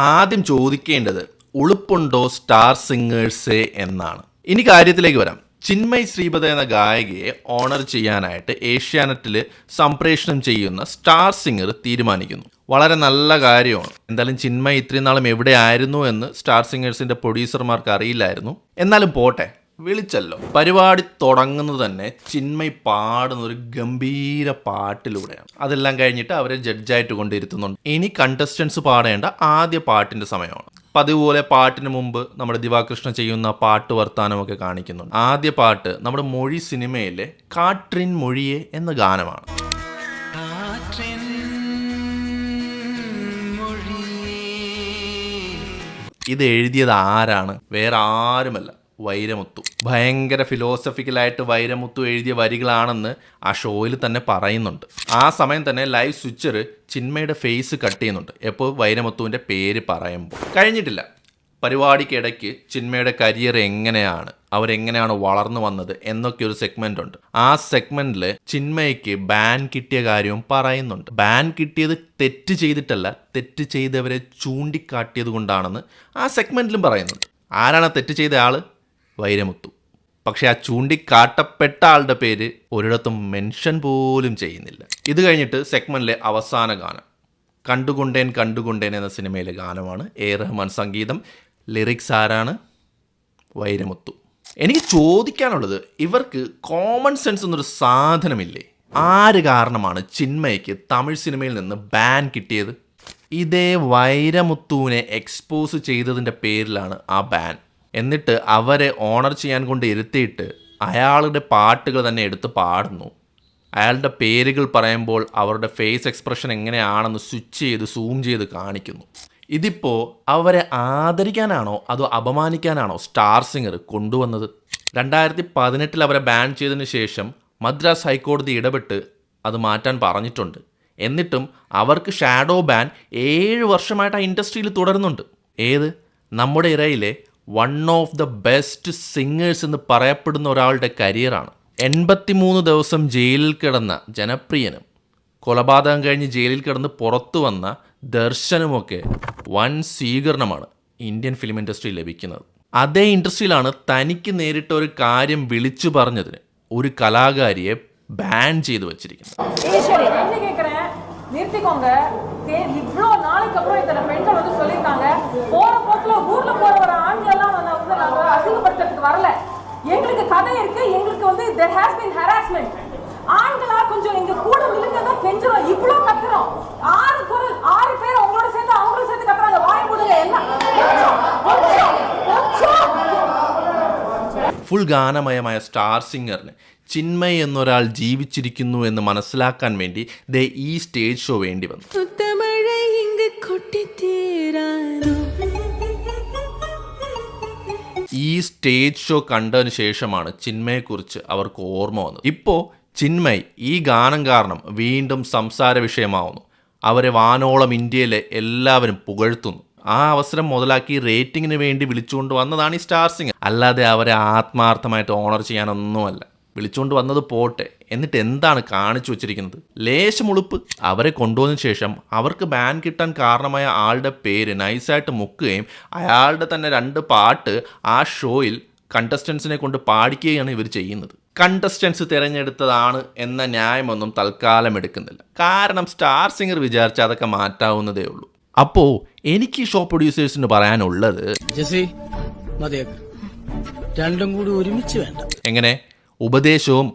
ആദ്യം ചോദിക്കേണ്ടത് ഉളുപ്പുണ്ടോ സ്റ്റാർ സിംഗേഴ്സേ എന്നാണ്. ഇനി കാര്യത്തിലേക്ക് വരാം. ചിന്മയ് ശ്രീപദ എന്ന ഗായികയെ ഓണർ ചെയ്യാനായിട്ട് ഏഷ്യാനെറ്റിൽ സംപ്രേഷണം ചെയ്യുന്ന സ്റ്റാർ സിംഗർ തീരുമാനിക്കുന്നു. വളരെ നല്ല കാര്യമാണ്. എന്തായാലും ചിന്മയ് ഇത്രയും നാളും എവിടെ ആയിരുന്നു എന്ന് സ്റ്റാർ സിംഗേഴ്സിന്റെ പ്രൊഡ്യൂസർമാർക്ക് അറിയില്ലായിരുന്നു. എന്നാലും പോട്ടെ, വിളിച്ചല്ലോ. പരിപാടി തുടങ്ങുന്നത് തന്നെ ചിന്മയ് പാടുന്ന ഒരു ഗംഭീര പാട്ടിലൂടെയാണ്. അതെല്ലാം കഴിഞ്ഞിട്ട് അവരെ ജഡ്ജായിട്ട് കൊണ്ടിരുത്തുന്നുണ്ട്. ഇനി കണ്ടസ്റ്റൻസ് പാടേണ്ട ആദ്യ പാട്ടിന്റെ സമയമാണ്. പതിവുപോലെ പാട്ടിന് മുമ്പ് നമ്മുടെ ദിവാകൃഷ്ണ ചെയ്യുന്ന പാട്ട് വർത്താനമൊക്കെ കാണിക്കുന്നുണ്ട്. ആദ്യ പാട്ട് നമ്മുടെ മൊഴി സിനിമയിലെ കാട്രിൻ മൊഴിയെ എന്ന ഗാനമാണ്. ഇത് എഴുതിയത് ആരാണ്? വേറെ ആരുമല്ല, വൈരമുത്തു. ഭയങ്കര ഫിലോസഫിക്കലായിട്ട് വൈരമുത്തു എഴുതിയ വരികളാണെന്ന് ആ ഷോയിൽ തന്നെ പറയുന്നുണ്ട്. ആ സമയം തന്നെ ലൈവ് സ്വിച്ചർ ചിന്മയുടെ ഫേസ് കട്ട് ചെയ്യുന്നുണ്ട് എപ്പോൾ വൈരമുത്തുവിൻ്റെ പേര് പറയുമ്പോൾ. കഴിഞ്ഞിട്ടില്ല. പരിപാടിക്കിടയ്ക്ക് ചിന്മയുടെ കരിയർ എങ്ങനെയാണ്, അവരെങ്ങനെയാണ് വളർന്നു വന്നത് എന്നൊക്കെ ഒരു സെഗ്മെന്റ് ഉണ്ട്. ആ സെഗ്മെന്റിൽ ചിന്മയ്ക്ക് ബാൻ കിട്ടിയ കാര്യവും പറയുന്നുണ്ട്. ബാൻ കിട്ടിയത് തെറ്റ് ചെയ്തിട്ടല്ല, തെറ്റ് ചെയ്തവരെ ചൂണ്ടിക്കാട്ടിയത് കൊണ്ടാണെന്ന് ആ സെഗ്മെന്റിലും പറയുന്നുണ്ട്. ആരാണ് തെറ്റ് ചെയ്ത ആള്? വൈരമുത്തു. പക്ഷെ ആ ചൂണ്ടിക്കാട്ടപ്പെട്ട ആളുടെ പേര് ഒരിടത്തും മെൻഷൻ പോലും ചെയ്യുന്നില്ല. ഇത് കഴിഞ്ഞിട്ട് സെഗ്മെന്റിലെ അവസാന ഗാനം കണ്ടുകൊണ്ടേൻ കണ്ടുകൊണ്ടേൻ എന്ന സിനിമയിലെ ഗാനമാണ്. എ റഹ്മാൻ സംഗീതം, ലിറിക്സ് ആരാണ്? വൈരമുത്തു. എനിക്ക് ചോദിക്കാനുള്ളത്, ഇവർക്ക് കോമൺ സെൻസ് എന്നൊരു സാധനമില്ലേ? ആര് കാരണമാണ് ചിന്മയ്ക്ക് തമിഴ് സിനിമയിൽ നിന്ന് ബാൻ കിട്ടിയത്? ഇതേ വൈരമുത്തുവിനെ എക്സ്പോസ് ചെയ്തതിൻ്റെ പേരിലാണ് ആ ബാൻ. എന്നിട്ട് അവരെ ഓണർ ചെയ്യാൻ കൊണ്ട് ഇരുത്തിയിട്ട് അയാളുടെ പാട്ടുകൾ തന്നെ എടുത്ത് പാടുന്നു. അയാളുടെ പേരുകൾ പറയുമ്പോൾ അവരുടെ ഫേസ് എക്സ്പ്രഷൻ എങ്ങനെയാണെന്ന് സ്വിച്ച് ചെയ്ത് സൂം ചെയ്ത് കാണിക്കുന്നു. ഇതിപ്പോൾ അവരെ ആദരിക്കാനാണോ അതോ അപമാനിക്കാനാണോ സ്റ്റാർ സിംഗർ കൊണ്ടുവന്നത്? 2018 അവരെ ബാൻ ചെയ്തതിന് ശേഷം മദ്രാസ് ഹൈക്കോടതി ഇടപെട്ട് അത് മാറ്റാൻ പറഞ്ഞിട്ടുണ്ട്. എന്നിട്ടും അവർക്ക് ഷാഡോ ബാൻ 7 വർഷമായിട്ട് ആ ഇൻഡസ്ട്രിയിൽ തുടരുന്നുണ്ട്. ഏത്? നമ്മുടെ ഇറയിലെ one of the best singers എന്ന് പറയപ്പെടുന്ന ഒരാളുടെ കരിയറാണ്. 83 ദിവസം ജയിലിൽ കിടന്ന ജനപ്രിയനും കൊലപാതകം കഴിഞ്ഞ് ജയിലിൽ കിടന്ന് പുറത്തു വന്ന ദർശനുമൊക്കെ വൻ സ്വീകരണമാണ് ഇന്ത്യൻ ഫിലിം ഇൻഡസ്ട്രി ലഭിക്കുന്നത്. അതേ ഇൻഡസ്ട്രിയിലാണ് തനിക്ക് നേരിട്ട ഒരു കാര്യം വിളിച്ചു പറഞ്ഞതിന് ഒരു കലാകാരിയെ ബാൻ ചെയ്തു വച്ചിരിക്കുന്നത്. நிறுத்திக்கோங்க. இவ்வளோ நாளைக்கு அப்புறம் இத்தனை பெண்கள் வந்து சொல்லியிருக்காங்க. போற போக்குல ஊர்ல போற ஒரு ஆண்கள் எல்லாம் வந்து நாங்க அசிங்கப்படுத்துறதுக்கு வரல. எங்களுக்கு கதை இருக்கு. எங்களுக்கு வந்து there has been harassment. ஆண்களா கொஞ்சம் எங்க கூட நிலுங்க தான் கெஞ்சுறோம். இவ்வளோ கத்துறோம். 6 பேர் உங்களோட சேர்ந்து அவங்களும் சேர்ந்து கத்துறாங்க. வாய மூடுங்க எல்லாம். ഫുൾ ഗാനമയമായ സ്റ്റാർ സിംഗറിന് ചിന്മയ് എന്നൊരാൾ ജീവിച്ചിരിക്കുന്നു എന്ന് മനസ്സിലാക്കാൻ വേണ്ടി ദേ ഈ സ്റ്റേജ് ഷോ വേണ്ടി വന്നു. ഈ സ്റ്റേജ് ഷോ കണ്ടതിന് ശേഷമാണ് ചിന്മയെക്കുറിച്ച് അവർക്ക് ഓർമ്മ വന്നത്. ഇപ്പോൾ ചിന്മയ് ഈ ഗാനം കാരണം വീണ്ടും സംസാര വിഷയമാവുന്നു. അവരെ വാനോളം ഇന്ത്യയിലെ എല്ലാവരും പുകഴ്ത്തുന്നു. ആ അവസരം മുതലാക്കി റേറ്റിങ്ങിന് വേണ്ടി വിളിച്ചുകൊണ്ട് വന്നതാണ് ഈ സ്റ്റാർ സിംഗർ. അല്ലാതെ അവരെ ആത്മാർത്ഥമായിട്ട് ഓണർ ചെയ്യാനൊന്നുമല്ല. വിളിച്ചുകൊണ്ട് വന്നത് പോട്ടെ, എന്നിട്ട് എന്താണ് കാണിച്ചു വച്ചിരിക്കുന്നത്? ലേശം ഉളുപ്പ്. അവരെ കൊണ്ടുവന്നതിന് ശേഷം അവർക്ക് ബാൻ കിട്ടാൻ കാരണമായ ആളുടെ പേര് നൈസായിട്ട് മുക്കുകയും അയാളുടെ തന്നെ 2 പാട്ട് ആ ഷോയിൽ കണ്ടസ്റ്റൻസിനെ കൊണ്ട് പാടിക്കുകയാണ് ഇവർ ചെയ്യുന്നത്. കണ്ടസ്റ്റൻസ് തിരഞ്ഞെടുത്തതാണ് എന്ന ന്യായമൊന്നും തൽക്കാലം എടുക്കുന്നില്ല. കാരണം സ്റ്റാർ സിംഗർ വിചാരിച്ചാൽ അതൊക്കെ മാറ്റാവുന്നതേ ഉള്ളൂ. അപ്പോൾ എനിക്ക് ഷോ പ്രൊഡ്യൂസേഴ്സിന് പറയാനുള്ളത്, രണ്ടും കൂടി ഒരുമിച്ച് വേണ്ട. എങ്ങനെ ഉപദേശവും